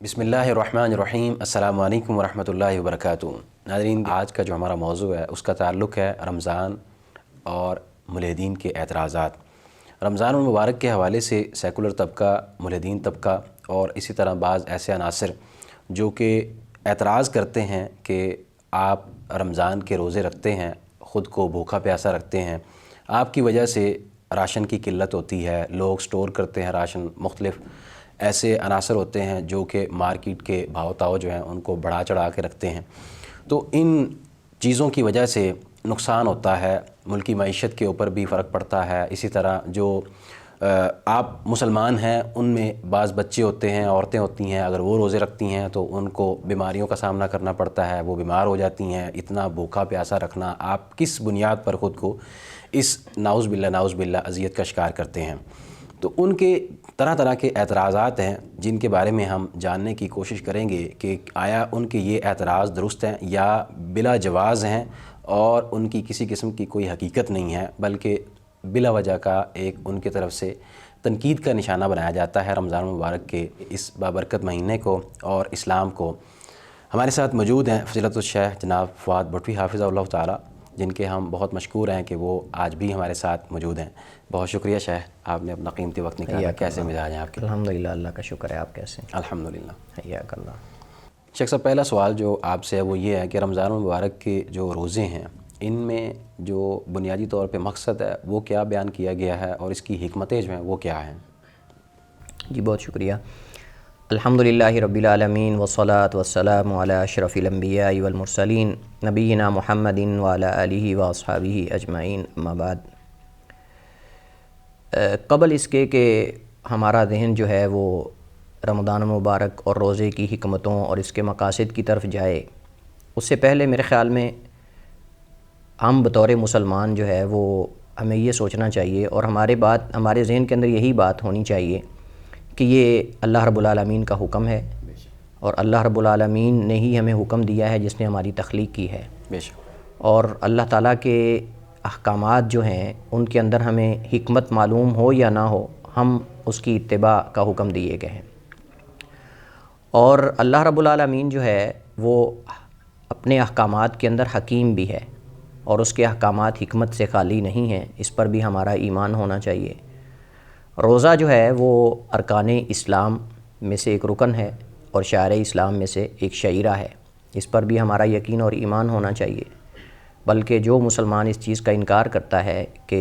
بسم اللہ الرحمن الرحیم۔ السلام علیکم ورحمۃ اللہ وبرکاتہ۔ ناظرین، آج کا جو ہمارا موضوع ہے اس کا تعلق ہے رمضان اور ملحدین کے اعتراضات۔ رمضان المبارک کے حوالے سے سیکولر طبقہ، ملحدین طبقہ اور اسی طرح بعض ایسے عناصر جو کہ اعتراض کرتے ہیں کہ آپ رمضان کے روزے رکھتے ہیں، خود کو بھوکا پیاسا رکھتے ہیں، آپ کی وجہ سے راشن کی قلت ہوتی ہے، لوگ سٹور کرتے ہیں راشن، مختلف ایسے عناصر ہوتے ہیں جو کہ مارکیٹ کے بھاؤ تاؤ جو ہیں ان کو بڑھا چڑھا کے رکھتے ہیں۔ تو ان چیزوں کی وجہ سے نقصان ہوتا ہے، ملکی معیشت کے اوپر بھی فرق پڑتا ہے۔ اسی طرح جو آپ مسلمان ہیں ان میں بعض بچے ہوتے ہیں، عورتیں ہوتی ہیں، اگر وہ روزے رکھتی ہیں تو ان کو بیماریوں کا سامنا کرنا پڑتا ہے، وہ بیمار ہو جاتی ہیں۔ اتنا بھوکا پیاسا رکھنا، آپ کس بنیاد پر خود کو اس نعوذ باللہ اذیت کا شکار کرتے ہیں؟ تو ان کے طرح طرح کے اعتراضات ہیں جن کے بارے میں ہم جاننے کی کوشش کریں گے کہ آیا ان کے یہ اعتراض درست ہیں یا بلا جواز ہیں اور ان کی کسی قسم کی کوئی حقیقت نہیں ہے، بلکہ بلا وجہ کا ایک ان کی طرف سے تنقید کا نشانہ بنایا جاتا ہے رمضان المبارک کے اس بابرکت مہینے کو اور اسلام کو۔ ہمارے ساتھ موجود ہیں فضیلت الشیخ جناب فؤاد بھٹوی حافظہ اللہ تعالی، جن کے ہم بہت مشکور ہیں کہ وہ آج بھی ہمارے ساتھ موجود ہیں۔ بہت شکریہ شیخ، آپ نے اپنا قیمتی وقت نکالا۔ کیسے مزاج ہیں آپ کے؟ الحمدللہ، اللہ کا شکر ہے۔ آپ کیسے ہیں؟ الحمدللہ۔ حیاک اللہ۔ شیخ صاحب، پہلا سوال جو آپ سے ہے وہ یہ ہے کہ رمضان المبارک کے جو روزے ہیں ان میں جو بنیادی طور پہ مقصد ہے وہ کیا بیان کیا گیا ہے اور اس کی حکمتیں جو ہیں وہ کیا ہیں؟ جی بہت شکریہ۔ الحمدللہ رب العالمین والصلاة والسلام علی اشرف الانبیاء والمرسلین نبینا محمد وعلی آلہ واصحابہ اجمعین، اما بعد۔ قبل اس کے کہ ہمارا ذہن جو ہے وہ رمضان مبارک اور روزے کی حکمتوں اور اس کے مقاصد کی طرف جائے، اس سے پہلے میرے خیال میں ہم بطور مسلمان جو ہے وہ ہمیں یہ سوچنا چاہیے اور ہمارے ذہن کے اندر یہی بات ہونی چاہیے کہ یہ اللہ رب العالمین کا حکم ہے اور اللہ رب العالمین نے ہی ہمیں حکم دیا ہے جس نے ہماری تخلیق کی ہے۔ بے شک۔ اور اللہ تعالیٰ کے احکامات جو ہیں ان کے اندر ہمیں حکمت معلوم ہو یا نہ ہو، ہم اس کی اتباع کا حکم دیے گئے ہیں۔ اور اللہ رب العالمین جو ہے وہ اپنے احکامات کے اندر حکیم بھی ہے اور اس کے احکامات حکمت سے خالی نہیں ہیں، اس پر بھی ہمارا ایمان ہونا چاہیے۔ روزہ جو ہے وہ ارکان اسلام میں سے ایک رکن ہے اور شعائر اسلام میں سے ایک شعیرہ ہے، اس پر بھی ہمارا یقین اور ایمان ہونا چاہیے۔ بلکہ جو مسلمان اس چیز کا انکار کرتا ہے کہ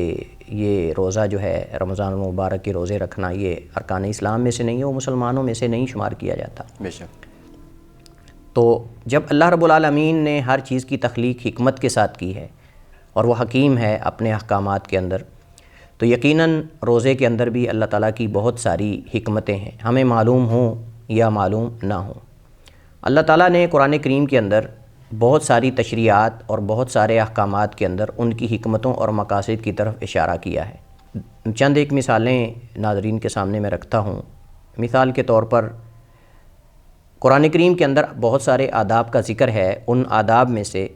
یہ روزہ جو ہے رمضان المبارک کے روزے رکھنا یہ ارکان اسلام میں سے نہیں ہے، وہ مسلمانوں میں سے نہیں شمار کیا جاتا۔ بے شک۔ تو جب اللہ رب العالمین نے ہر چیز کی تخلیق حکمت کے ساتھ کی ہے اور وہ حکیم ہے اپنے احکامات کے اندر، تو یقیناً روزے کے اندر بھی اللہ تعالیٰ کی بہت ساری حکمتیں ہیں، ہمیں معلوم ہوں یا معلوم نہ ہوں۔ اللہ تعالیٰ نے قرآن کریم کے اندر بہت ساری تشریعات اور بہت سارے احکامات کے اندر ان کی حکمتوں اور مقاصد کی طرف اشارہ کیا ہے۔ چند ایک مثالیں ناظرین کے سامنے میں رکھتا ہوں۔ مثال کے طور پر قرآن کریم کے اندر بہت سارے آداب کا ذکر ہے، ان آداب میں سے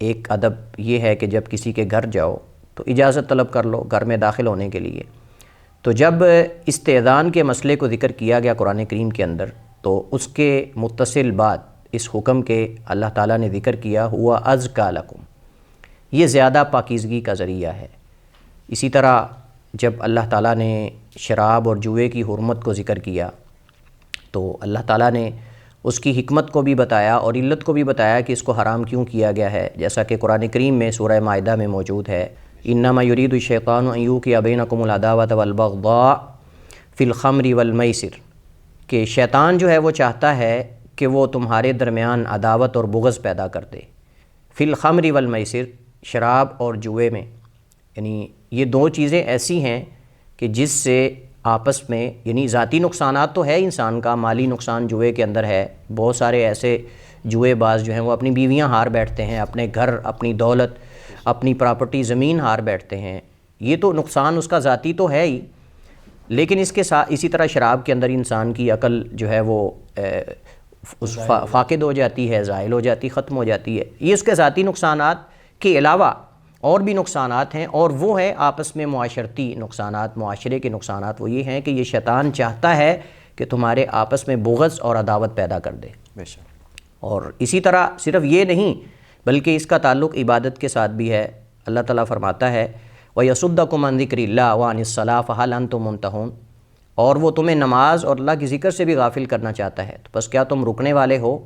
ایک ادب یہ ہے کہ جب کسی کے گھر جاؤ تو اجازت طلب کر لو گھر میں داخل ہونے کے لیے۔ تو جب استئذان کے مسئلے کو ذکر کیا گیا قرآن کریم کے اندر تو اس کے متصل بعد اس حکم کے اللہ تعالیٰ نے ذکر کیا ہوا ازکیٰ لکم، یہ زیادہ پاکیزگی کا ذریعہ ہے۔ اسی طرح جب اللہ تعالیٰ نے شراب اور جوئے کی حرمت کو ذکر کیا تو اللہ تعالیٰ نے اس کی حکمت کو بھی بتایا اور علت کو بھی بتایا کہ اس کو حرام کیوں کیا گیا ہے، جیسا کہ قرآن کریم میں سورہ مائدہ میں موجود ہے، انما یرید الشیطان ان یوقع بینکم العداوۃ والبغضاء فی الخمر والمیسر، کہ شیطان جو ہے وہ چاہتا ہے کہ وہ تمہارے درمیان عداوت اور بغض پیدا کر دے، فی الخمر والمیسر، شراب اور جوئے میں، یعنی یہ دو چیزیں ایسی ہیں کہ جس سے آپس میں یعنی ذاتی نقصانات تو ہے انسان کا، مالی نقصان جوئے کے اندر ہے، بہت سارے ایسے جوئے باز جو ہیں وہ اپنی بیویاں ہار بیٹھتے ہیں، اپنے گھر، اپنی دولت، اپنی پراپرٹی، زمین ہار بیٹھتے ہیں، یہ تو نقصان اس کا ذاتی تو ہے ہی، لیکن اس کے ساتھ اسی طرح شراب کے اندر انسان کی عقل جو ہے وہ فاقد ہو جاتی ہے، زائل ہو جاتی، ختم ہو جاتی ہے۔ یہ اس کے ذاتی نقصانات کے علاوہ اور بھی نقصانات ہیں، اور وہ ہے آپس میں معاشرتی نقصانات، معاشرے کے نقصانات۔ وہ یہ ہیں کہ یہ شیطان چاہتا ہے کہ تمہارے آپس میں بغض اور عداوت پیدا کر دے۔ بے شک۔ اور اسی طرح صرف یہ نہیں بلکہ اس کا تعلق عبادت کے ساتھ بھی ہے۔ اللہ تعالیٰ فرماتا ہے وَيَصُدَّكُمْ عَنْ ذِكْرِ اللَّهِ وَعَنِ الصَّلَاةِ فَهَلْ أَنْتُمْ مُنْتَهُونَ، اور وہ تمہیں نماز اور اللہ کی ذکر سے بھی غافل کرنا چاہتا ہے، تو بس کیا تم رکنے والے ہو؟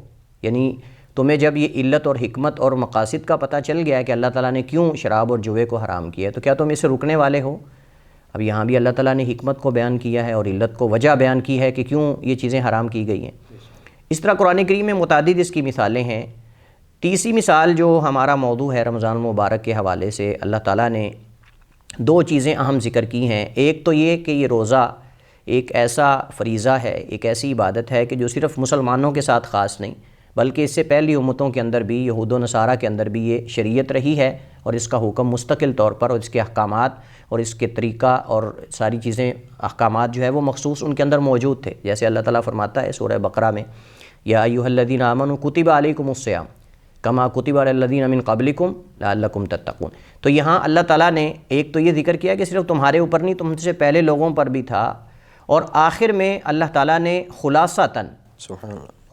یعنی تمہیں جب یہ علت اور حکمت اور مقاصد کا پتہ چل گیا ہے کہ اللہ تعالیٰ نے کیوں شراب اور جوے کو حرام کیا ہے، تو کیا تم اسے رکنے والے ہو؟ اب یہاں بھی اللہ تعالیٰ نے حکمت کو بیان کیا ہے اور علت کو، وجہ بیان کی ہے کہ کیوں یہ چیزیں حرام کی گئی ہیں۔ اس طرح قرآن کریم میں متعدد اس کی مثالیں ہیں۔ تیسری مثال جو ہمارا موضوع ہے رمضان المبارک کے حوالے سے، اللہ تعالیٰ نے دو چیزیں اہم ذکر کی ہیں۔ ایک تو یہ کہ یہ روزہ ایک ایسا فریضہ ہے، ایک ایسی عبادت ہے کہ جو صرف مسلمانوں کے ساتھ خاص نہیں بلکہ اس سے پہلی امتوں کے اندر بھی، یہود و نصارہ کے اندر بھی یہ شریعت رہی ہے، اور اس کا حکم مستقل طور پر اور اس کے احکامات اور اس کے طریقہ اور ساری چیزیں احکامات جو ہے وہ مخصوص ان کے اندر موجود تھے۔ جیسے اللہ تعالیٰ فرماتا ہے سورہ بقرہ میں یا ایھا الذین آمنوا کتب علیکم الصیام کما کتب علی الذین من قبلکم لعلکم تتقون۔ تو یہاں اللہ تعالیٰ نے ایک تو یہ ذکر کیا کہ صرف تمہارے اوپر نہیں، تم سے پہلے لوگوں پر بھی تھا، اور آخر میں اللہ تعالیٰ نے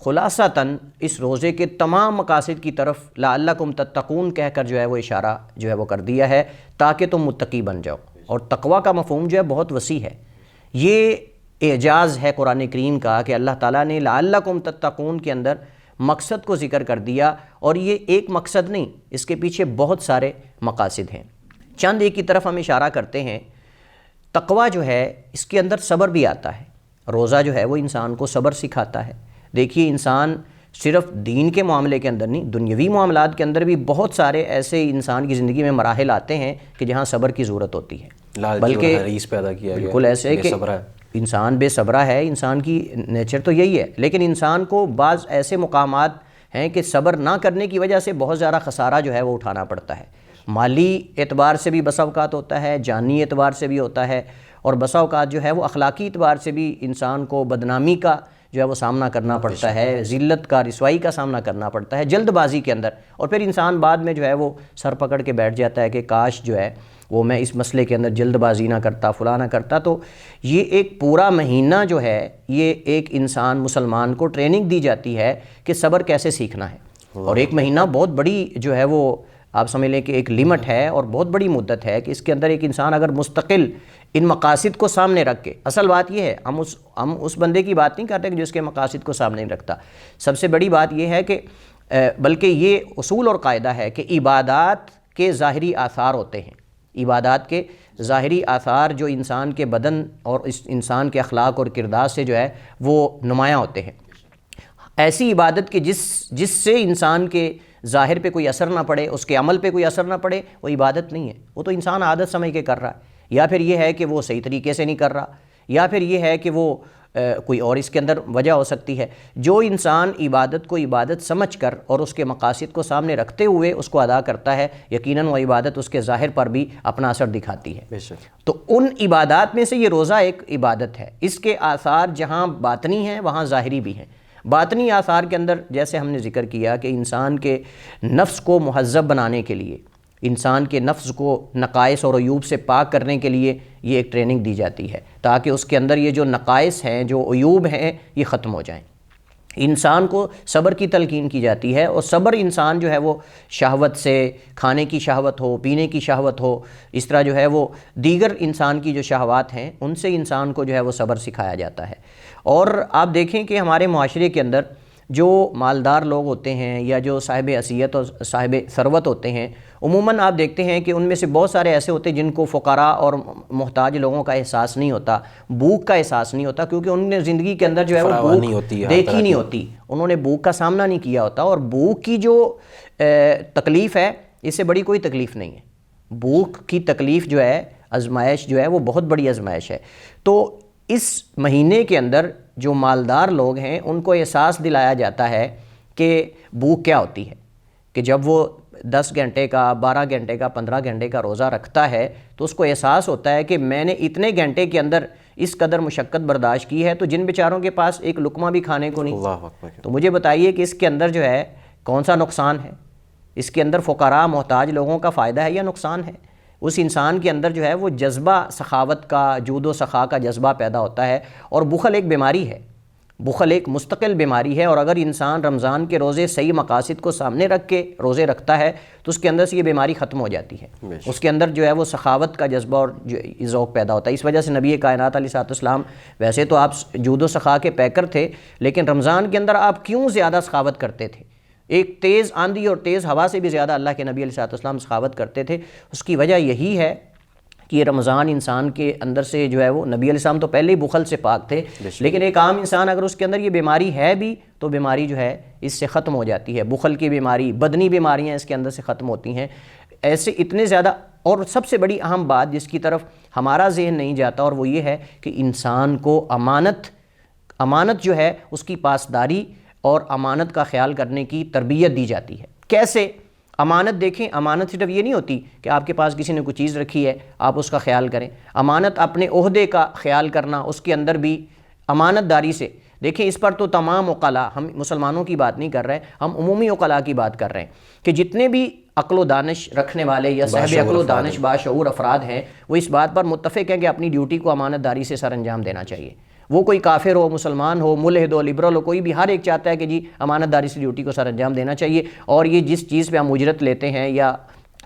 خلاصتاً اس روزے کے تمام مقاصد کی طرف لعلکم تتقون کہہ کر جو ہے وہ اشارہ جو ہے وہ کر دیا ہے تاکہ تم متقی بن جاؤ۔ اور تقویٰ کا مفہوم جو ہے بہت وسیع ہے۔ یہ اعجاز ہے قرآن کریم کا کہ اللہ تعالیٰ نے لعلکم تتقون کے اندر مقصد کو ذکر کر دیا، اور یہ ایک مقصد نہیں، اس کے پیچھے بہت سارے مقاصد ہیں۔ چند ایک کی طرف ہم اشارہ کرتے ہیں۔ تقویٰ جو ہے اس کے اندر صبر بھی آتا ہے۔ روزہ جو ہے وہ انسان کو صبر سکھاتا ہے۔ دیکھیے انسان صرف دین کے معاملے کے اندر نہیں، دنیاوی معاملات کے اندر بھی بہت سارے ایسے انسان کی زندگی میں مراحل آتے ہیں کہ جہاں صبر کی ضرورت ہوتی ہے، بلکہ حریص پیدا کیا گیا، بالکل ایسے ہے کہ انسان بے صبرہ ہے، انسان کی نیچر تو یہی ہے، لیکن انسان کو بعض ایسے مقامات ہیں کہ صبر نہ کرنے کی وجہ سے بہت زیادہ خسارہ جو ہے وہ اٹھانا پڑتا ہے۔ مالی اعتبار سے بھی بسا اوقات ہوتا ہے، جانی اعتبار سے بھی ہوتا ہے، اور بسا اوقات جو ہے وہ اخلاقی اعتبار سے بھی انسان کو بدنامی کا جو ہے وہ سامنا کرنا پڑتا ہے، ذلت کا، رسوائی کا سامنا کرنا پڑتا ہے جلد بازی کے اندر، اور پھر انسان بعد میں جو ہے وہ سر پکڑ کے بیٹھ جاتا ہے کہ کاش جو ہے وہ میں اس مسئلے کے اندر جلد بازی نہ کرتا، فلاں نہ کرتا۔ تو یہ ایک پورا مہینہ جو ہے یہ ایک انسان مسلمان کو ٹریننگ دی جاتی ہے کہ صبر کیسے سیکھنا ہے، اور ایک مہینہ بہت بڑی جو ہے وہ آپ سمجھ لیں کہ ایک لمٹ ہے اور بہت بڑی مدت ہے کہ اس کے اندر ایک انسان اگر مستقل ان مقاصد کو سامنے رکھ کے، اصل بات یہ ہے ہم اس بندے کی بات نہیں کرتے کہ جو اس کے مقاصد کو سامنے نہیں رکھتا، سب سے بڑی بات یہ ہے کہ بلکہ یہ اصول اور قاعدہ ہے کہ عبادات کے ظاہری آثار ہوتے ہیں، عبادات کے ظاہری آثار جو انسان کے بدن اور اس انسان کے اخلاق اور کردار سے جو ہے وہ نمایاں ہوتے ہیں۔ ایسی عبادت کہ جس سے انسان کے ظاہر پہ کوئی اثر نہ پڑے، اس کے عمل پہ کوئی اثر نہ پڑے، وہ عبادت نہیں ہے، وہ تو انسان عادت سمجھ کے کر رہا ہے، یا پھر یہ ہے کہ وہ صحیح طریقے سے نہیں کر رہا، یا پھر یہ ہے کہ وہ کوئی اور اس کے اندر وجہ ہو سکتی ہے۔ جو انسان عبادت کو عبادت سمجھ کر اور اس کے مقاصد کو سامنے رکھتے ہوئے اس کو ادا کرتا ہے، یقیناً وہ عبادت اس کے ظاہر پر بھی اپنا اثر دکھاتی ہے۔ تو ان عبادات میں سے یہ روزہ ایک عبادت ہے، اس کے آثار جہاں باطنی ہیں وہاں ظاہری بھی ہیں۔ باطنی آثار کے اندر جیسے ہم نے ذکر کیا کہ انسان کے نفس کو مہذب بنانے کے لیے، انسان کے نفس کو نقائص اور عیوب سے پاک کرنے کے لیے یہ ایک ٹریننگ دی جاتی ہے تاکہ اس کے اندر یہ جو نقائص ہیں، جو عیوب ہیں، یہ ختم ہو جائیں۔ انسان کو صبر کی تلقین کی جاتی ہے، اور صبر انسان جو ہے وہ شہوت سے، کھانے کی شہوت ہو، پینے کی شہوت ہو، اس طرح جو ہے وہ دیگر انسان کی جو شہوات ہیں ان سے انسان کو جو ہے وہ صبر سکھایا جاتا ہے۔ اور آپ دیکھیں کہ ہمارے معاشرے کے اندر جو مالدار لوگ ہوتے ہیں یا جو صاحب حیثیت اور صاحب ثروت ہوتے ہیں، عموماً آپ دیکھتے ہیں کہ ان میں سے بہت سارے ایسے ہوتے ہیں جن کو فقراء اور محتاج لوگوں کا احساس نہیں ہوتا، بھوک کا احساس نہیں ہوتا، کیونکہ انہوں نے زندگی کے اندر جو ہے وہ بھوک دیکھی نہیں ہوتی، انہوں نے بھوک کا سامنا نہیں کیا ہوتا، اور بھوک کی جو تکلیف ہے اس سے بڑی کوئی تکلیف نہیں ہے۔ بھوک کی تکلیف جو ہے، آزمائش جو ہے وہ بہت بڑی آزمائش ہے۔ تو اس مہینے کے اندر جو مالدار لوگ ہیں ان کو احساس دلایا جاتا ہے کہ بھوک کیا ہوتی ہے، کہ جب وہ 10 گھنٹے کا، 12 گھنٹے کا، 15 گھنٹے کا روزہ رکھتا ہے تو اس کو احساس ہوتا ہے کہ میں نے اتنے گھنٹے کے اندر اس قدر مشقت برداشت کی ہے، تو جن بیچاروں کے پاس ایک لقمہ بھی کھانے کو نہیں، تو مجھے بتائیے کہ اس کے اندر جو ہے کون سا نقصان ہے؟ اس کے اندر فقراء محتاج لوگوں کا فائدہ ہے یا نقصان ہے؟ اس انسان کے اندر جو ہے وہ جذبہ سخاوت کا، جود و سخا کا جذبہ پیدا ہوتا ہے، اور بخل ایک بیماری ہے۔ بخل ایک مستقل بیماری ہے، اور اگر انسان رمضان کے روزے صحیح مقاصد کو سامنے رکھ کے روزے رکھتا ہے تو اس کے اندر سے یہ بیماری ختم ہو جاتی ہے، اس کے اندر جو ہے وہ سخاوت کا جذبہ اور ذوق پیدا ہوتا ہے۔ اس وجہ سے نبی کائنات علیہ السلام، ویسے تو آپ جود و سخا کے پیکر تھے، لیکن رمضان کے اندر آپ کیوں زیادہ سخاوت کرتے تھے؟ ایک تیز آندھی اور تیز ہوا سے بھی زیادہ اللہ کے نبی علیہ السلام سخاوت کرتے تھے۔ اس کی وجہ یہی ہے کہ رمضان انسان کے اندر سے جو ہے وہ، نبی علیہ السلام تو پہلے ہی بخل سے پاک تھے، لیکن ایک عام انسان اگر اس کے اندر یہ بیماری ہے بھی تو بیماری جو ہے اس سے ختم ہو جاتی ہے۔ بخل کی بیماری، بدنی بیماریاں اس کے اندر سے ختم ہوتی ہیں۔ ایسے اتنے زیادہ، اور سب سے بڑی اہم بات جس کی طرف ہمارا ذہن نہیں جاتا، اور وہ یہ ہے کہ انسان کو امانت جو ہے اس کی پاسداری اور امانت کا خیال کرنے کی تربیت دی جاتی ہے۔ کیسے؟ امانت دیکھیں، امانت صرف یہ نہیں ہوتی کہ آپ کے پاس کسی نے کوئی چیز رکھی ہے آپ اس کا خیال کریں، امانت اپنے عہدے کا خیال کرنا، اس کے اندر بھی امانت داری سے دیکھیں۔ اس پر تو تمام عقلاء، ہم مسلمانوں کی بات نہیں کر رہے، ہم عمومی عقلاء کی بات کر رہے ہیں کہ جتنے بھی عقل و دانش رکھنے والے یا صاحب عقل و دانش باشعور افراد ہیں، وہ اس بات پر متفق ہیں کہ اپنی ڈیوٹی کو امانت داری سے سر انجام دینا چاہیے۔ وہ کوئی کافر ہو، مسلمان ہو، ملحد ہو، لبرل ہو، کوئی بھی، ہر ایک چاہتا ہے کہ جی امانت داری سے ڈیوٹی کو سر انجام دینا چاہیے، اور یہ جس چیز پہ ہم اجرت لیتے ہیں یا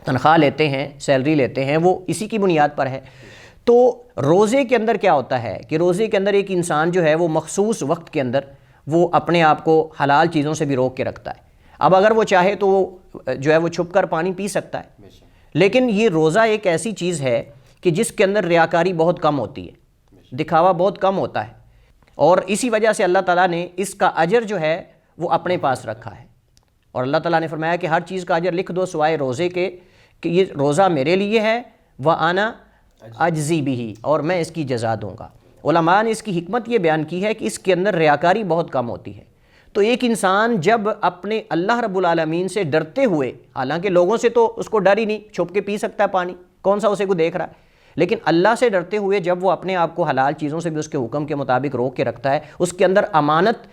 تنخواہ لیتے ہیں، سیلری لیتے ہیں، وہ اسی کی بنیاد پر ہے۔ تو روزے کے اندر کیا ہوتا ہے کہ روزے کے اندر ایک انسان جو ہے وہ مخصوص وقت کے اندر وہ اپنے آپ کو حلال چیزوں سے بھی روک کے رکھتا ہے۔ اب اگر وہ چاہے تو وہ جو ہے وہ چھپ کر پانی پی سکتا ہے، لیکن یہ روزہ ایک ایسی چیز ہے کہ جس کے اندر ریاکاری بہت کم ہوتی ہے، دکھاوا بہت کم ہوتا ہے، اور اسی وجہ سے اللہ تعالیٰ نے اس کا اجر جو ہے وہ اپنے پاس رکھا ہے۔ اور اللہ تعالیٰ نے فرمایا کہ ہر چیز کا اجر لکھ دو سوائے روزے کے، کہ یہ روزہ میرے لیے ہے، وَأَنَا أَجْزِي بِهِ، اور میں اس کی جزا دوں گا۔ علماء نے اس کی حکمت یہ بیان کی ہے کہ اس کے اندر ریاکاری بہت کم ہوتی ہے۔ تو ایک انسان جب اپنے اللہ رب العالمین سے ڈرتے ہوئے، حالانکہ لوگوں سے تو اس کو ڈر ہی نہیں، چھپ کے پی سکتا ہے پانی، کون سا اسے کو دیکھ رہا ہے، لیکن اللہ سے ڈرتے ہوئے جب وہ اپنے آپ کو حلال چیزوں سے بھی اس کے حکم کے مطابق روک کے رکھتا ہے، اس کے اندر امانت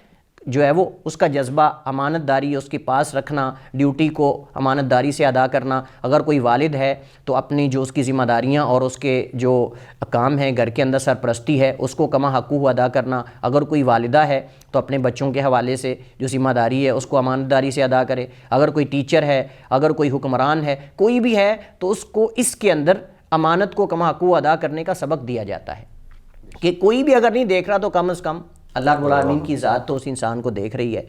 جو ہے وہ، اس کا جذبہ امانت داری، اس کے پاس رکھنا، ڈیوٹی کو امانت داری سے ادا کرنا۔ اگر کوئی والد ہے تو اپنی جو اس کی ذمہ داریاں اور اس کے جو کام ہیں گھر کے اندر، سرپرستی ہے، اس کو کما حقوق ادا کرنا۔ اگر کوئی والدہ ہے تو اپنے بچوں کے حوالے سے جو ذمہ داری ہے اس کو امانت داری سے ادا کرے۔ اگر کوئی ٹیچر ہے، اگر کوئی حکمران ہے، کوئی بھی ہے، تو اس کو اس کے اندر امانت کو کما حقوق ادا کرنے کا سبق دیا جاتا ہے کہ کوئی بھی اگر نہیں دیکھ رہا تو کم از کم اللہ رب العالمین کی ذات تو اس انسان کو دیکھ رہی ہے۔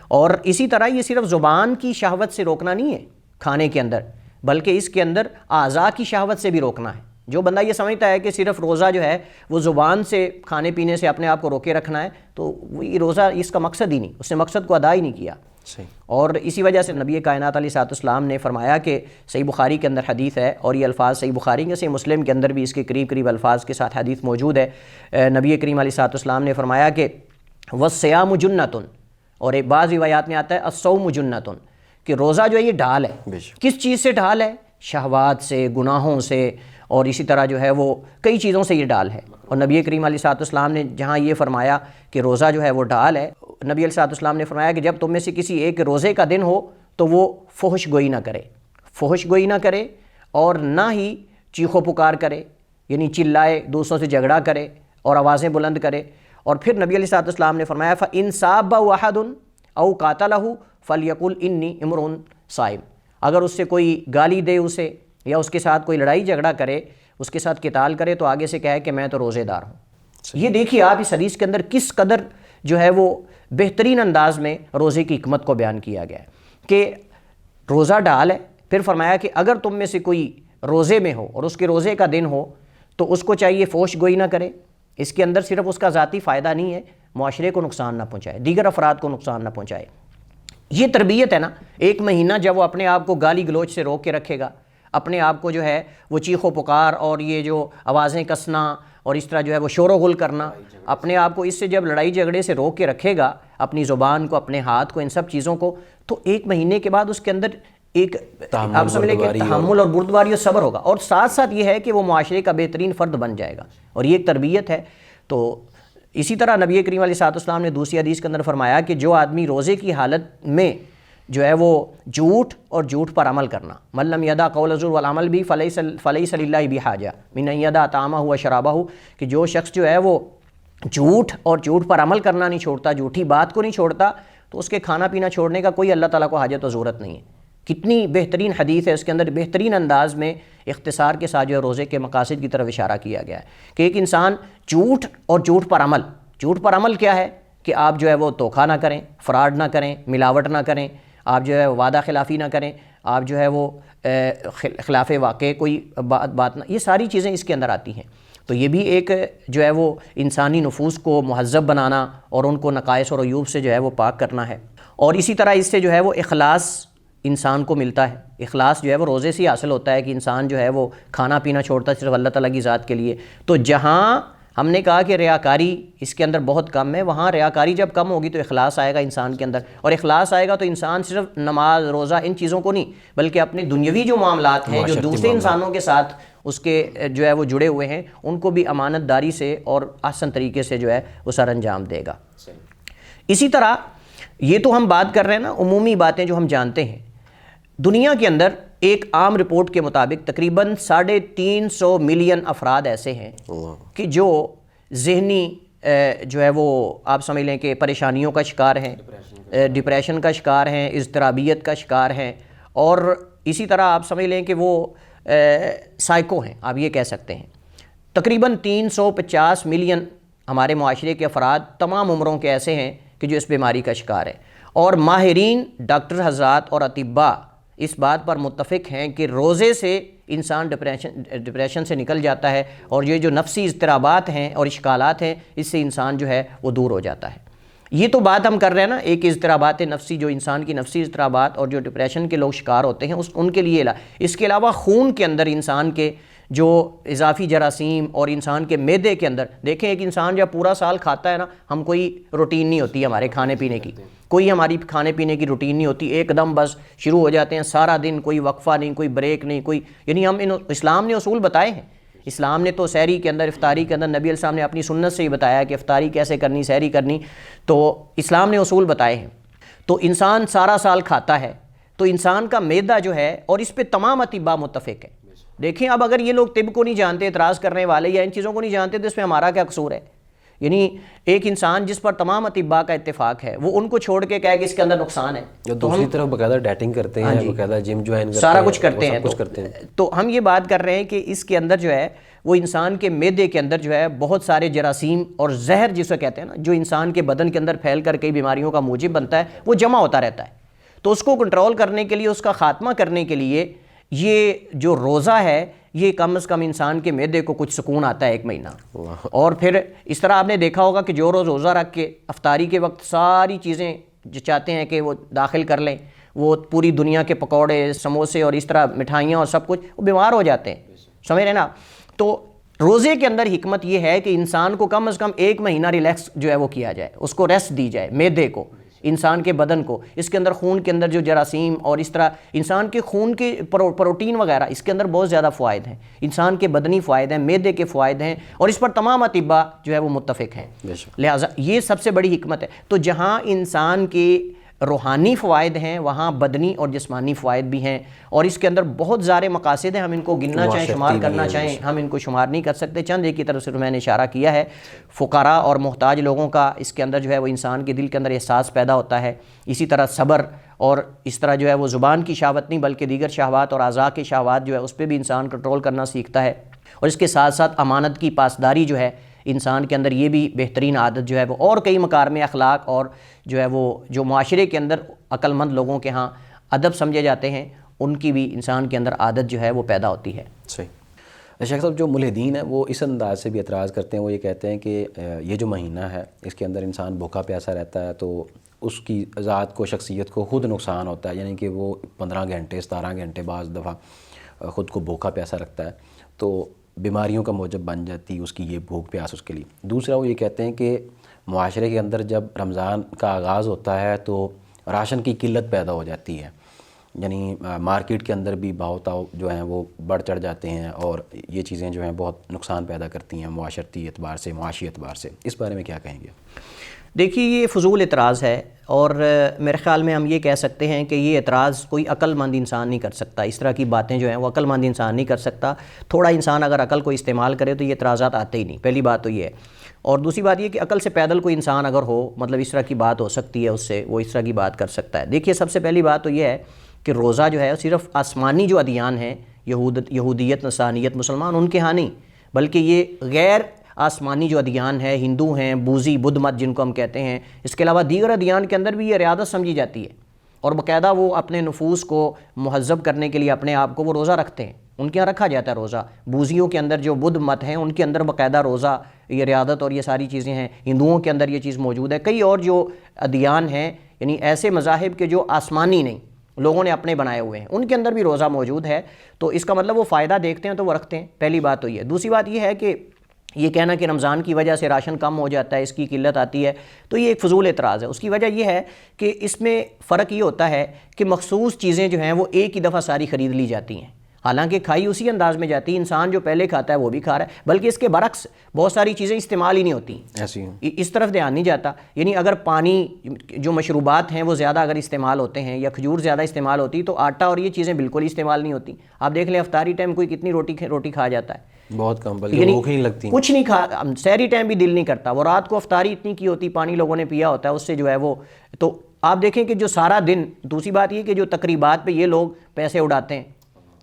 اور اسی طرح یہ صرف زبان کی شہوت سے روکنا نہیں ہے کھانے کے اندر، بلکہ اس کے اندر اعضاء کی شہوت سے بھی روکنا ہے۔ جو بندہ یہ سمجھتا ہے کہ صرف روزہ جو ہے وہ زبان سے کھانے پینے سے اپنے آپ کو روکے رکھنا ہے، تو یہ روزہ اس کا مقصد ہی نہیں، اس نے مقصد کو ادا ہی نہیں کیا۔ اور اسی وجہ سے نبی کائنات علیہ السلام نے فرمایا کہ صحیح بخاری کے اندر حدیث ہے، اور یہ الفاظ صحیح بخاری کے، صحیح مسلم کے اندر بھی اس کے قریب الفاظ کے ساتھ حدیث موجود ہے۔ نبی کریم علیہ السلام نے فرمایا کہ وَالصِّيَامُ جُنَّةٌ، اور ایک بعض روایات میں آتا ہے الصَّوْمُ جُنَّةٌ، کہ روزہ جو ہے یہ ڈھال ہے۔ کس چیز سے ڈھال ہے؟ شہوات سے، گناہوں سے، اور اسی طرح جو ہے وہ کئی چیزوں سے یہ ڈھال ہے۔ اور نبی کریم علیہ السلام نے جہاں یہ فرمایا کہ روزہ جو ہے وہ ڈھال ہے، نبی علیہ السلام نے فرمایا کہ جب تم میں سے کسی ایک روزے کا دن ہو تو وہ فحش گوئی نہ کرے، فحش گوئی نہ کرے، اور نہ ہی چیخو پکار کرے، یعنی چلائے، دوسروں سے جھگڑا کرے اور آوازیں بلند کرے۔ اور پھر نبی علیہ السلام نے فرمایا فَإِن سَابَّهُ أَحَدٌ أَوْ قَاتَلَهُ فَلْيَقُلْ إِنِّي امْرُؤٌ صائم، اگر اس سے کوئی گالی دے اسے، یا اس کے ساتھ کوئی لڑائی جھگڑا کرے، اس کے ساتھ قتال کرے، تو آگے سے کہے کہ میں تو روزے دار ہوں۔ یہ دیکھیے آپ اس حدیث کے اندر کس قدر جو ہے وہ بہترین انداز میں روزے کی حکمت کو بیان کیا گیا ہے کہ روزہ ڈھال ہے۔ پھر فرمایا کہ اگر تم میں سے کوئی روزے میں ہو اور اس کے روزے کا دن ہو تو اس کو چاہیے فحش گوئی نہ کرے۔ اس کے اندر صرف اس کا ذاتی فائدہ نہیں ہے، معاشرے کو نقصان نہ پہنچائے، دیگر افراد کو نقصان نہ پہنچائے۔ یہ تربیت ہے نا۔ ایک مہینہ جب وہ اپنے آپ کو گالی گلوچ سے روک کے رکھے گا، اپنے آپ کو جو ہے وہ چیخ و پکار اور یہ جو آوازیں کسنا اور اس طرح جو ہے وہ شور و غل کرنا، اپنے آپ کو اس سے جب لڑائی جھگڑے سے روک کے رکھے گا، اپنی زبان کو، اپنے ہاتھ کو، ان سب چیزوں کو، تو ایک مہینے کے بعد اس کے اندر ایک آپ سمجھ لیں کہ تحمل اور بردباری اور صبر ہوگا، اور ساتھ ساتھ یہ ہے کہ وہ معاشرے کا بہترین فرد بن جائے گا، اور یہ ایک تربیت ہے۔ تو اسی طرح نبی کریم علیہ السلام نے دوسری حدیث کے اندر فرمایا کہ جو آدمی روزے کی حالت میں جو ہے وہ جھوٹ اور جھوٹ پر عمل کرنا، من لم یدع قول الزور والعمل بھی فلیس للہ بحاجہ من ان یدع طعامہ و شرابہ، کہ جو شخص جو ہے وہ جھوٹ اور جھوٹ پر عمل کرنا نہیں چھوڑتا، جھوٹی بات کو نہیں چھوڑتا، تو اس کے کھانا پینا چھوڑنے کا کوئی اللہ تعالیٰ کو حاجت و ضرورت نہیں ہے۔ کتنی بہترین حدیث ہے، اس کے اندر بہترین انداز میں اختصار کے ساتھ جو ہے روزے کے مقاصد کی طرف اشارہ کیا گیا ہے کہ ایک انسان جھوٹ اور جھوٹ پر عمل کیا ہے کہ آپ جو ہے وہ دھوکہ نہ کریں، فراڈ نہ کریں، ملاوٹ نہ کریں، آپ جو ہے وعدہ خلافی نہ کریں، آپ جو ہے وہ خلاف واقع کوئی بات نہ، یہ ساری چیزیں اس کے اندر آتی ہیں۔ تو یہ بھی ایک جو ہے وہ انسانی نفوس کو مہذب بنانا اور ان کو نقائص اور عیوب سے جو ہے وہ پاک کرنا ہے۔ اور اسی طرح اس سے جو ہے وہ اخلاص انسان کو ملتا ہے۔ اخلاص جو ہے وہ روزے سے ہی حاصل ہوتا ہے کہ انسان جو ہے وہ کھانا پینا چھوڑتا ہے صرف اللہ تعالیٰ کی ذات کے لیے۔ تو جہاں ہم نے کہا کہ ریاکاری اس کے اندر بہت کم ہے، وہاں ریاکاری جب کم ہوگی تو اخلاص آئے گا انسان کے اندر، اور اخلاص آئے گا تو انسان صرف نماز روزہ ان چیزوں کو نہیں بلکہ اپنے دنیاوی جو معاملات ہیں جو دوسرے انسانوں کے ساتھ اس کے جو ہے وہ جڑے ہوئے ہیں ان کو بھی امانت داری سے اور احسن طریقے سے جو ہے وہ سر انجام دے گا۔ اسی طرح یہ تو ہم بات کر رہے ہیں نا عمومی باتیں جو ہم جانتے ہیں۔ دنیا کے اندر ایک عام رپورٹ کے مطابق تقریباً 350 ملین افراد ایسے ہیں کہ جو ذہنی جو ہے وہ آپ سمجھ لیں کہ پریشانیوں کا شکار ہیں، ڈپریشن کا شکار ہیں، اضطرابیت کا شکار ہیں، اور اسی طرح آپ سمجھ لیں کہ وہ سائیکو ہیں، آپ یہ کہہ سکتے ہیں۔ تقریباً 350 ملین ہمارے معاشرے کے افراد تمام عمروں کے ایسے ہیں کہ جو اس بیماری کا شکار ہیں، اور ماہرین ڈاکٹر حضرات اور اطباء اس بات پر متفق ہیں کہ روزے سے انسان ڈپریشن سے نکل جاتا ہے، اور یہ جو نفسی اضطرابات ہیں اور اشکالات ہیں اس سے انسان جو ہے وہ دور ہو جاتا ہے۔ یہ تو بات ہم کر رہے ہیں نا ایک اضطرابات نفسی، جو انسان کی نفسی اضطرابات اور جو ڈپریشن کے لوگ شکار ہوتے ہیں ان کے لیے اس کے علاوہ خون کے اندر انسان کے جو اضافی جراثیم اور انسان کے معدے کے اندر دیکھیں، ایک انسان جب پورا سال کھاتا ہے نا، ہم کوئی روٹین نہیں ہوتی ہمارے کھانے پینے کی، کوئی ہماری کھانے پینے کی روٹین نہیں ہوتی، ایک دم بس شروع ہو جاتے ہیں سارا دن، کوئی وقفہ نہیں، کوئی بریک نہیں، کوئی یعنی اسلام نے اصول بتائے ہیں۔ اسلام نے تو سحری کے اندر، افطاری کے اندر نبی علیہ السلام نے اپنی سنت سے ہی بتایا کہ افطاری کیسے کرنی، سحری کرنی، تو اسلام نے اصول بتائے ہیں۔ تو انسان سارا سال کھاتا ہے تو انسان کا معدہ جو ہے، اور اس پہ تمام اطباء متفق ہیں۔ دیکھیں اب اگر یہ لوگ طب کو نہیں جانتے، اعتراض کرنے والے یا ان چیزوں کو نہیں جانتے، تو اس میں ہمارا کیا قصور ہے؟ یعنی ایک انسان جس پر تمام اطباء کا اتفاق ہے وہ ان کو چھوڑ کے کہے کہ اس کے اندر نقصان ہے، جو دوسری طرف باقاعدہ ڈیٹنگ کرتے ہیں، باقاعدہ جم جوائن کرتے ہیں، سارا کچھ کرتے ہیں، تو ہم یہ بات کر رہے ہیں کہ اس کے اندر جو ہے وہ انسان کے معدے کے اندر جو ہے بہت سارے جراثیم اور زہر جسے کہتے ہیں نا، جو انسان کے بدن کے اندر پھیل کر کئی بیماریوں کا موجب بنتا ہے، وہ جمع ہوتا رہتا ہے۔ تو اس کو کنٹرول کرنے کے لیے، اس کا خاتمہ کرنے کے لیے یہ جو روزہ ہے، یہ کم از کم انسان کے معدے کو کچھ سکون آتا ہے ایک مہینہ۔ اور پھر اس طرح آپ نے دیکھا ہوگا کہ جو روزہ رکھ کے افطاری کے وقت ساری چیزیں جو چاہتے ہیں کہ وہ داخل کر لیں، وہ پوری دنیا کے پکوڑے، سموسے اور اس طرح مٹھائیاں اور سب کچھ، وہ بیمار ہو جاتے ہیں، سمجھ رہے نا۔ تو روزے کے اندر حکمت یہ ہے کہ انسان کو کم از کم ایک مہینہ ریلیکس جو ہے وہ کیا جائے، اس کو ریسٹ دی جائے، معدے کو، انسان کے بدن کو، اس کے اندر خون کے اندر جو جراثیم اور اس طرح انسان کے خون کے پروٹین وغیرہ، اس کے اندر بہت زیادہ فوائد ہیں، انسان کے بدنی فوائد ہیں، معدے کے فوائد ہیں، اور اس پر تمام اطباء جو ہے وہ متفق ہیں۔ لہٰذا یہ سب سے بڑی حکمت ہے۔ تو جہاں انسان کے روحانی فوائد ہیں وہاں بدنی اور جسمانی فوائد بھی ہیں، اور اس کے اندر بہت سارے مقاصد ہیں، ہم ان کو گننا چاہیں، شمار کرنا چاہیں، ہم ان کو شمار نہیں کر سکتے۔ چند ایک کی طرف صرف میں نے اشارہ کیا ہے۔ فقراء اور محتاج لوگوں کا اس کے اندر جو ہے وہ انسان کے دل کے اندر احساس پیدا ہوتا ہے۔ اسی طرح صبر، اور اس طرح جو ہے وہ زبان کی شہوت نہیں بلکہ دیگر شہوات اور اعضاء کی شہوات جو ہے اس پہ بھی انسان کنٹرول کرنا سیکھتا ہے۔ اور اس کے ساتھ ساتھ امانت کی پاسداری جو ہے انسان کے اندر، یہ بھی بہترین عادت جو ہے وہ، اور کئی مکارم اخلاق اور جو ہے وہ جو معاشرے کے اندر عقل مند لوگوں کے ہاں ادب سمجھے جاتے ہیں، ان کی بھی انسان کے اندر عادت جو ہے وہ پیدا ہوتی ہے۔ صحیح۔ شیخ صاحب، جو ملحدین ہیں وہ اس انداز سے بھی اعتراض کرتے ہیں، وہ یہ کہتے ہیں کہ یہ جو مہینہ ہے اس کے اندر انسان بھوکا پیاسا رہتا ہے تو اس کی ذات کو، شخصیت کو خود نقصان ہوتا ہے، یعنی کہ وہ 15 گھنٹے 17 گھنٹے بعض دفعہ خود کو بھوکا پیاسا رکھتا ہے تو بیماریوں کا موجب بن جاتی اس کی یہ بھوک پیاس اس کے لیے۔ دوسرا وہ یہ کہتے ہیں کہ معاشرے کے اندر جب رمضان کا آغاز ہوتا ہے تو راشن کی قلت پیدا ہو جاتی ہے، یعنی مارکیٹ کے اندر بھی بھاؤ تاؤ جو ہیں وہ بڑھ چڑھ جاتے ہیں، اور یہ چیزیں جو ہیں بہت نقصان پیدا کرتی ہیں معاشرتی اعتبار سے، معاشی اعتبار سے۔ اس بارے میں کیا کہیں گے؟ دیکھیے یہ فضول اعتراض ہے، اور میرے خیال میں ہم یہ کہہ سکتے ہیں کہ یہ اعتراض کوئی عقل مند انسان نہیں کر سکتا۔ اس طرح کی باتیں جو ہیں وہ عقل مند انسان نہیں کر سکتا۔ تھوڑا انسان اگر عقل کو استعمال کرے تو یہ اعتراضات آتے ہی نہیں، پہلی بات تو یہ ہے۔ اور دوسری بات یہ کہ عقل سے پیدل کوئی انسان اگر ہو، مطلب اس طرح کی بات ہو سکتی ہے اس سے، وہ اس طرح کی بات کر سکتا ہے۔ دیکھیے سب سے پہلی بات تو یہ ہے کہ روزہ جو ہے صرف آسمانی جو ادیان ہیں، یہودیت، نصرانیت، مسلمان، ان کے ہاں نہیں، بلکہ یہ غیر آسمانی جو ادیان ہے، ہندو ہیں، بوذی، بدھ مت جن کو ہم کہتے ہیں، اس کے علاوہ دیگر ادیان کے اندر بھی یہ ریاضت سمجھی جاتی ہے، اور باقاعدہ وہ اپنے نفوس کو مہذب کرنے کے لیے اپنے آپ کو وہ روزہ رکھتے ہیں، ان کے یہاں رکھا جاتا ہے روزہ۔ بوذیوں کے اندر جو بدھ مت ہیں ان کے اندر باقاعدہ روزہ، یہ ریاضت اور یہ ساری چیزیں ہیں۔ ہندوؤں کے اندر یہ چیز موجود ہے۔ کئی اور جو ادیان ہیں، یعنی ایسے مذاہب کے جو آسمانی نہیں، لوگوں نے اپنے بنائے ہوئے ہیں، ان کے اندر بھی روزہ موجود ہے۔ تو اس کا مطلب وہ فائدہ دیکھتے ہیں تو وہ رکھتے ہیں، پہلی بات تو یہ۔ دوسری بات یہ ہے کہ یہ کہنا کہ رمضان کی وجہ سے راشن کم ہو جاتا ہے، اس کی قلت آتی ہے، تو یہ ایک فضول اعتراض ہے۔ اس کی وجہ یہ ہے کہ اس میں فرق یہ ہوتا ہے کہ مخصوص چیزیں جو ہیں وہ ایک ہی دفعہ ساری خرید لی جاتی ہیں، حالانکہ کھائی اسی انداز میں جاتی ہے، انسان جو پہلے کھاتا ہے وہ بھی کھا رہا ہے، بلکہ اس کے برعکس بہت ساری چیزیں استعمال ہی نہیں ہوتی، ایسی اس طرف دھیان نہیں جاتا۔ یعنی اگر پانی، جو مشروبات ہیں وہ زیادہ اگر استعمال ہوتے ہیں یا کھجور زیادہ استعمال ہوتی تو آٹا اور یہ چیزیں بالکل ہی استعمال نہیں ہوتی۔ آپ دیکھ لیں افطاری ٹائم کوئی کتنی روٹی کھا جاتا ہے، بہت کم، بلکہ بھوک نہیں لگتی، کچھ نہیں کھا، سحری ٹائم بھی دل نہیں کرتا، وہ رات کو افطاری اتنی کی ہوتی، پانی لوگوں نے پیا ہوتا ہے، اس سے جو ہے وہ، تو آپ دیکھیں کہ جو سارا دن، دوسری بات یہ کہ جو تقریبات پہ یہ لوگ پیسے اڑاتے ہیں،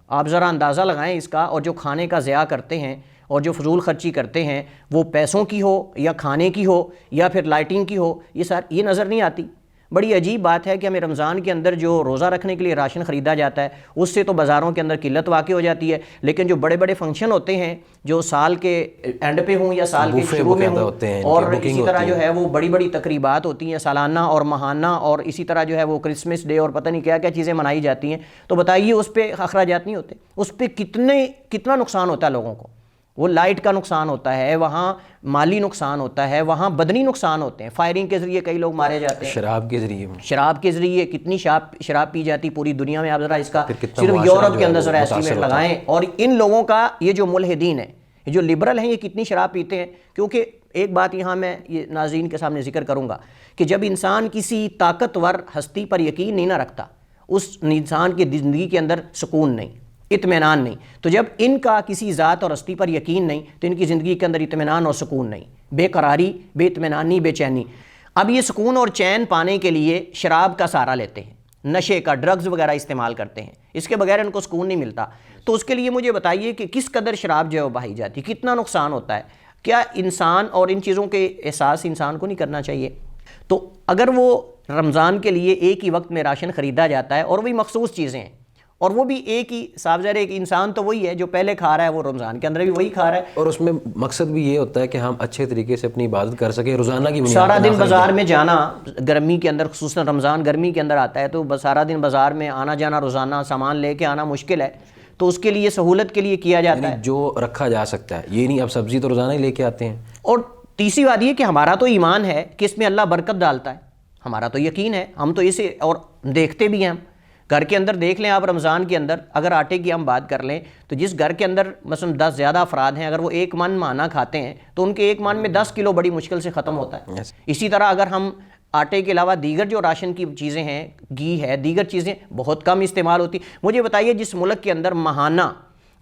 آپ ذرا اندازہ لگائیں اس کا، اور جو کھانے کا ضیاع کرتے ہیں اور جو فضول خرچی کرتے ہیں، وہ پیسوں کی ہو یا کھانے کی ہو یا پھر لائٹنگ کی ہو، یہ نظر نہیں آتی۔ بڑی عجیب بات ہے کہ ہمیں رمضان کے اندر جو روزہ رکھنے کے لیے راشن خریدا جاتا ہے اس سے تو بازاروں کے اندر قلت واقع ہو جاتی ہے، لیکن جو بڑے بڑے فنکشن ہوتے ہیں جو سال کے اینڈ پہ ہوں یا سال کے شروع میں ہوں، اور اسی طرح جو ہے وہ بڑی بڑی تقریبات ہوتی ہیں سالانہ اور ماہانہ، اور اسی طرح جو ہے وہ کرسمس ڈے اور پتہ نہیں کیا کیا چیزیں منائی جاتی ہیں، تو بتائیے اس پہ اخراجات نہیں ہوتے؟ اس پہ کتنا نقصان ہوتا ہے لوگوں کو، وہ لائٹ کا نقصان ہوتا ہے، وہاں مالی نقصان ہوتا ہے، وہاں بدنی نقصان ہوتے ہیں، فائرنگ کے ذریعے کئی لوگ مارے جاتے ہیں، شراب کے ذریعے کتنی شراب پی جاتی پوری دنیا میں، آپ ذرا اس کا صرف یورپ کے اندر ذرا ایسٹیمیٹ لگائیں، اور ان لوگوں کا یہ جو ملحدین ہیں، یہ جو لبرل ہیں، یہ کتنی شراب پیتے ہیں۔ کیونکہ ایک بات یہاں میں یہ ناظرین کے سامنے ذکر کروں گا کہ جب انسان کسی طاقتور ہستی پر یقین نہیں نہ رکھتا، اس انسان کی زندگی کے اندر سکون نہیں، اطمینان نہیں، تو جب ان کا کسی ذات اور ہستی پر یقین نہیں تو ان کی زندگی کے اندر اطمینان اور سکون نہیں، بے قراری، بے اطمینانی، بے چینی۔ اب یہ سکون اور چین پانے کے لیے شراب کا سہارا لیتے ہیں، نشے کا، ڈرگز وغیرہ استعمال کرتے ہیں، اس کے بغیر ان کو سکون نہیں ملتا۔ تو اس کے لیے مجھے بتائیے کہ کس قدر شراب جو ہے وہ بہائی جاتی ہے، کتنا نقصان ہوتا ہے، کیا انسان اور ان چیزوں کے احساس انسان کو نہیں کرنا چاہیے؟ تو اگر وہ رمضان کے لیے ایک ہی وقت میں راشن خریدا جاتا ہے اور وہی مخصوص چیزیں ہیں، اور وہ بھی ایک ہی، صاحب ظاہر ایک انسان تو وہی ہے جو پہلے کھا رہا ہے، وہ رمضان کے اندر بھی وہی کھا رہا ہے، اور اس میں مقصد بھی یہ ہوتا ہے کہ ہم اچھے طریقے سے اپنی عبادت کر سکیں، روزانہ کی بنیاد سارا دن بازار میں جانا، گرمی کے اندر، خصوصاً رمضان گرمی کے اندر آتا ہے تو سارا دن بازار میں آنا جانا، روزانہ سامان لے کے آنا مشکل ہے، تو اس کے لیے سہولت کے لیے کیا جاتا ہے، جو رکھا جا سکتا ہے، یہ نہیں اب سبزی تو روزانہ ہی لے کے آتے ہیں۔ اور تیسری بات یہ کہ ہمارا تو ایمان ہے کہ اس میں اللہ برکت ڈالتا ہے، ہمارا تو یقین ہے، ہم تو اسے اور دیکھتے بھی ہیں، ہم گھر کے اندر دیکھ لیں آپ، رمضان کے اندر اگر آٹے کی ہم بات کر لیں تو جس گھر کے اندر مثلا 10 زیادہ افراد ہیں، اگر وہ 1 من مانا کھاتے ہیں تو ان کے 1 من میں 10 کلو بڑی مشکل سے ختم ہوتا ہے۔ اسی طرح اگر ہم آٹے کے علاوہ دیگر جو راشن کی چیزیں ہیں، گھی ہے، دیگر چیزیں بہت کم استعمال ہوتی۔ مجھے بتائیے جس ملک کے اندر ماہانہ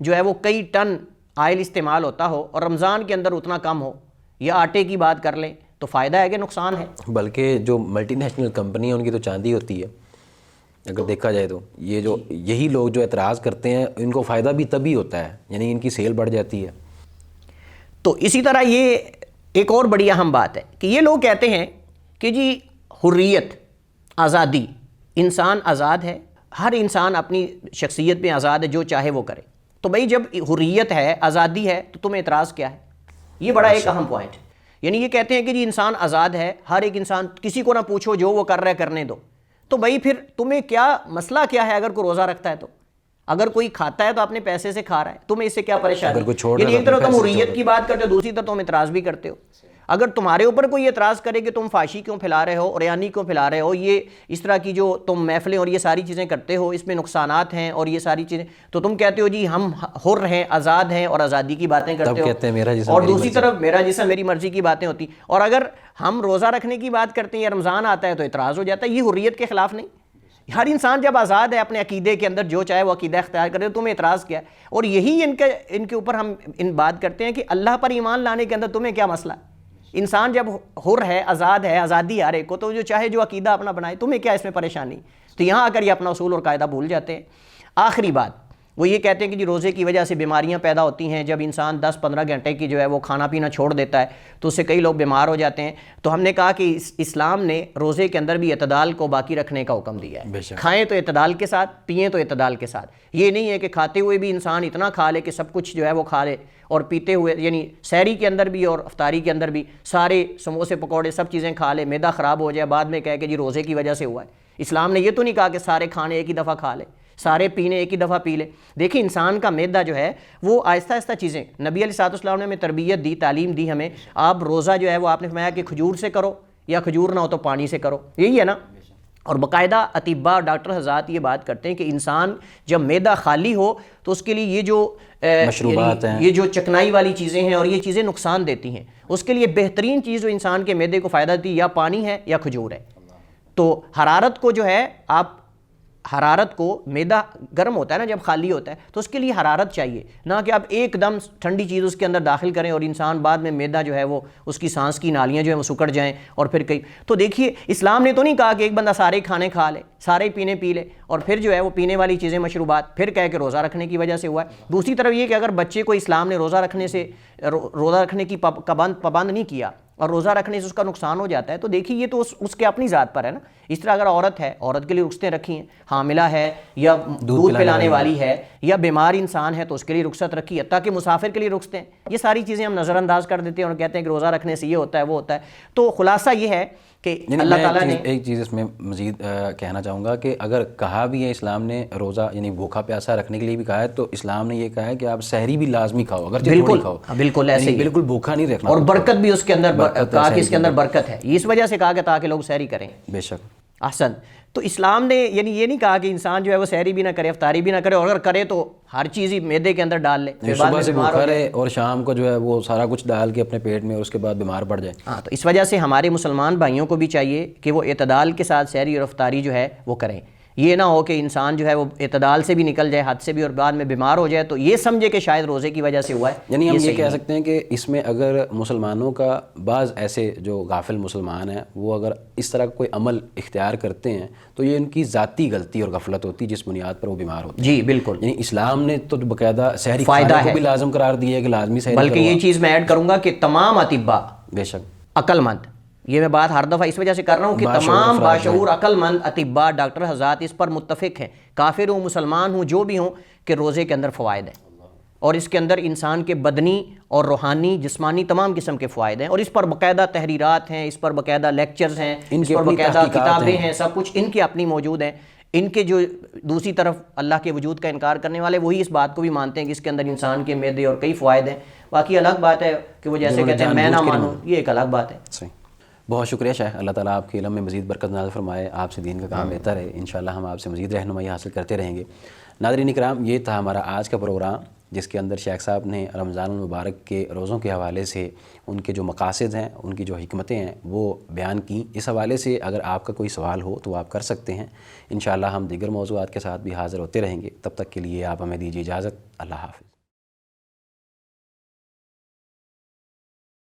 جو ہے وہ کئی ٹن آئل استعمال ہوتا ہو اور رمضان کے اندر اتنا کم ہو، یا آٹے کی بات کر لیں، تو فائدہ ہے کہ نقصان ہے؟ بلکہ جو ملٹی نیشنل کمپنی ہیں ان کی تو چاندی ہوتی ہے اگر دیکھا جائے تو، یہ جو یہی لوگ جو اعتراض کرتے ہیں ان کو فائدہ بھی تبھی ہوتا ہے، یعنی ان کی سیل بڑھ جاتی ہے۔ تو اسی طرح یہ ایک اور بڑی اہم بات ہے کہ یہ لوگ کہتے ہیں کہ جی حریت، آزادی، انسان آزاد ہے، ہر انسان اپنی شخصیت میں آزاد ہے، جو چاہے وہ کرے۔ تو بھئی جب حریت ہے، آزادی ہے، تو تمہیں اعتراض کیا ہے؟ یہ بڑا ایک اہم پوائنٹ ہے۔ یعنی یہ کہتے ہیں کہ جی انسان آزاد ہے، ہر ایک انسان، کسی کو نہ پوچھو جو وہ کر رہا ہے کرنے دو۔ تو بھائی پھر تمہیں کیا مسئلہ کیا ہے؟ اگر کوئی روزہ رکھتا ہے تو، اگر کوئی کھاتا ہے تو اپنے پیسے سے کھا رہا ہے، تمہیں اس سے کیا پریشانی؟ یعنی ایک طرف تم حریت کی بات کرتے ہو، دوسری طرف تم اعتراض بھی کرتے ہو۔ اگر تمہارے اوپر کوئی اعتراض کرے کہ تم فحاشی کیوں پھیلا رہے ہو، اوریانی کیوں پھیلا رہے ہو، یہ اس طرح کی جو تم محفلیں اور یہ ساری چیزیں کرتے ہو، اس میں نقصانات ہیں اور یہ ساری چیزیں، تو تم کہتے ہو جی ہم حر ہیں، آزاد ہیں اور آزادی کی باتیں کرتے ہو، اور دوسری طرف میرا جسم میری مرضی کی باتیں ہوتی۔ اور اگر ہم روزہ رکھنے کی بات کرتے ہیں یا رمضان آتا ہے تو اعتراض ہو جاتا ہے۔ یہ حریت کے خلاف نہیں؟ ہر انسان جب آزاد ہے اپنے عقیدے کے اندر، جو چاہے وہ عقیدہ اختیار کرے، تو تمہیں اعتراض کیا ہے؟ اور یہی ان کے اوپر ہم بات کرتے ہیں کہ اللہ پر ایمان لانے کے اندر تمہیں کیا مسئلہ ہے؟ انسان جب حر ہے، آزاد ہے، آزادی ہر ایک کو، تو جو چاہے جو عقیدہ اپنا بنائے، تمہیں کیا اس میں پریشانی؟ تو یہاں آ کر یہ اپنا اصول اور قاعدہ بھول جاتے ہیں۔ آخری بات وہ یہ کہتے ہیں کہ جی روزے کی وجہ سے بیماریاں پیدا ہوتی ہیں، جب انسان 10-15 گھنٹے کی جو ہے وہ کھانا پینا چھوڑ دیتا ہے تو اس سے کئی لوگ بیمار ہو جاتے ہیں۔ تو ہم نے کہا کہ اسلام نے روزے کے اندر بھی اعتدال کو باقی رکھنے کا حکم دیا ہے۔ کھائیں تو اعتدال کے ساتھ، پئیں تو اعتدال کے ساتھ۔ یہ نہیں ہے کہ کھاتے ہوئے بھی انسان اتنا کھا لے کہ سب کچھ جو ہے وہ کھا لے، اور پیتے ہوئے یعنی سحری کے اندر بھی اور افطاری کے اندر بھی سارے سموسے پکوڑے سب چیزیں کھا لے، معدہ خراب ہو جائے، بعد میں کہے کہ جی روزے کی وجہ سے ہوا ہے۔ اسلام نے یہ تو نہیں کہا کہ سارے کھانے ایک ہی دفعہ کھا لے، سارے پینے ایک ہی دفعہ پی لے۔ دیکھیں انسان کا معدہ جو ہے وہ آہستہ آہستہ چیزیں، نبی علیہ السلام نے ہمیں تربیت دی، تعلیم دی ہمیں، آپ روزہ جو ہے وہ آپ نے فرمایا کہ کھجور سے کرو، یا کھجور نہ ہو تو پانی سے کرو، یہی ہے نا۔ اور باقاعدہ اطباء ڈاکٹر حضرات یہ بات کرتے ہیں کہ انسان جب معدہ خالی ہو تو اس کے لیے یہ جو مشروبات ہیں، یہ جو چکنائی والی چیزیں ہیں اور یہ چیزیں نقصان دیتی ہیں، اس کے لیے بہترین چیز جو انسان کے معدے کو فائدہ دیتی ہے یا پانی ہے یا کھجور ہے۔ تو حرارت کو جو ہے آپ حرارت کو، معدہ گرم ہوتا ہے نا جب خالی ہوتا ہے، تو اس کے لیے حرارت چاہیے، نہ کہ آپ ایک دم ٹھنڈی چیز اس کے اندر داخل کریں اور انسان بعد میں معدہ جو ہے وہ اس کی سانس کی نالیاں جو ہیں وہ سکڑ جائیں اور پھر کئی۔ تو دیکھیے اسلام نے تو نہیں کہا کہ ایک بندہ سارے کھانے کھا لے، سارے پینے پی لے اور پھر جو ہے وہ پینے والی چیزیں مشروبات پھر کہہ کہ روزہ رکھنے کی وجہ سے ہوا ہے۔ دوسری طرف یہ کہ اگر بچے کو اسلام نے روزہ رکھنے کی پابند نہیں کیا اور روزہ رکھنے سے اس کا نقصان ہو جاتا ہے، تو دیکھیے یہ تو اس کے اپنی ذات پر ہے نا۔ اس طرح اگر عورت ہے، عورت کے لیے رخصتیں رکھی ہیں، حاملہ ہے یا دودھ پلانے والی ہے یا بیمار انسان ہے تو اس کے لیے رخصت رکھی ہے، حتیٰ کہ مسافر کے لیے رخصتیں، یہ ساری چیزیں ہم نظر انداز کر دیتے ہیں اور کہتے ہیں کہ روزہ رکھنے سے یہ ہوتا ہے وہ ہوتا ہے۔ تو خلاصہ یہ ہے کہ اللہ تعالیٰ نے ایک چیز اس میں مزید کہنا چاہوں گا کہ اگر کہا بھی ہے اسلام نے روزہ یعنی بھوکا پیاسا رکھنے کے لیے بھی کہا ہے، تو اسلام نے یہ کہا ہے کہ آپ سحری بھی لازمی کھاؤ، اگر بالکل کھاؤ، بالکل ایسے ہی، بالکل بھوکا نہیں رکھنا، اور برکت بھی اس کے اندر کہا کہ اس کے اندر برکت ہے، اس وجہ سے کہا کہ تاکہ لوگ سحری کریں۔ بے شک احسن۔ تو اسلام نے یعنی یہ نہیں کہا کہ انسان جو ہے وہ سحری بھی نہ کرے، افطاری بھی نہ کرے، اور اگر کرے تو ہر چیز ہی معدے کے اندر ڈال لے، صبح سے بھوکا رہے اور شام کو جو ہے وہ سارا کچھ ڈال کے اپنے پیٹ میں اور اس کے بعد بیمار پڑ جائے۔ ہاں، تو اس وجہ سے ہمارے مسلمان بھائیوں کو بھی چاہیے کہ وہ اعتدال کے ساتھ سحری اور افطاری جو ہے وہ کریں۔ یہ نہ ہو کہ انسان جو ہے وہ اعتدال سے بھی نکل جائے، حد سے بھی، اور بعد میں بیمار ہو جائے تو یہ سمجھے کہ شاید روزے کی وجہ سے ہوا ہے۔ یعنی ہم یہ کہہ سکتے ہیں کہ اس میں اگر مسلمانوں کا بعض ایسے جو غافل مسلمان ہیں وہ اگر اس طرح کوئی عمل اختیار کرتے ہیں تو یہ ان کی ذاتی غلطی اور غفلت ہوتی ہے جس بنیاد پر وہ بیمار ہوتے ہیں۔ جی بالکل، یعنی اسلام نے تو باقاعدہ سحری کھانے کو بھی لازم قرار دیا ہے کہ لازمی سحری، بلکہ یہ چیز میں ایڈ کروں گا کہ تمام اطباء بے شک عقل مند، یہ میں بات ہر دفعہ اس وجہ سے کر رہا ہوں کہ تمام باشعور عقل مند اطباء ڈاکٹر حضرات اس پر متفق ہیں، کافر ہوں مسلمان ہوں جو بھی ہوں، کہ روزے کے اندر فوائد ہیں اور اس کے اندر انسان کے بدنی اور روحانی جسمانی تمام قسم کے فوائد ہیں، اور اس پر باقاعدہ تحریرات ہیں، اس پر باقاعدہ لیکچرز ہیں، اس پر باقاعدہ کتابیں ہیں، سب کچھ ان کی اپنی موجود ہیں۔ ان کے جو دوسری طرف اللہ کے وجود کا انکار کرنے والے وہی اس بات کو بھی مانتے ہیں کہ اس کے اندر انسان کے معدے اور کئی فوائد ہیں۔ باقی الگ بات ہے کہ وہ جیسے کہتے ہیں میں نہ مانوں، یہ ایک الگ بات ہے۔ صحیح، بہت شکریہ شیخ، اللہ تعالیٰ آپ کے علم میں مزید برکت نازل فرمائے، آپ سے دین کا کام بہتر ہے، انشاءاللہ ہم آپ سے مزید رہنمائی حاصل کرتے رہیں گے۔ ناظرین کرام، یہ تھا ہمارا آج کا پروگرام جس کے اندر شیخ صاحب نے رمضان المبارک کے روزوں کے حوالے سے ان کے جو مقاصد ہیں، ان کی جو حکمتیں ہیں وہ بیان کیں۔ اس حوالے سے اگر آپ کا کوئی سوال ہو تو آپ کر سکتے ہیں، انشاءاللہ ہم دیگر موضوعات کے ساتھ بھی حاضر ہوتے رہیں گے۔ تب تک کے لیے آپ ہمیں دیجیے اجازت، اللہ حافظ۔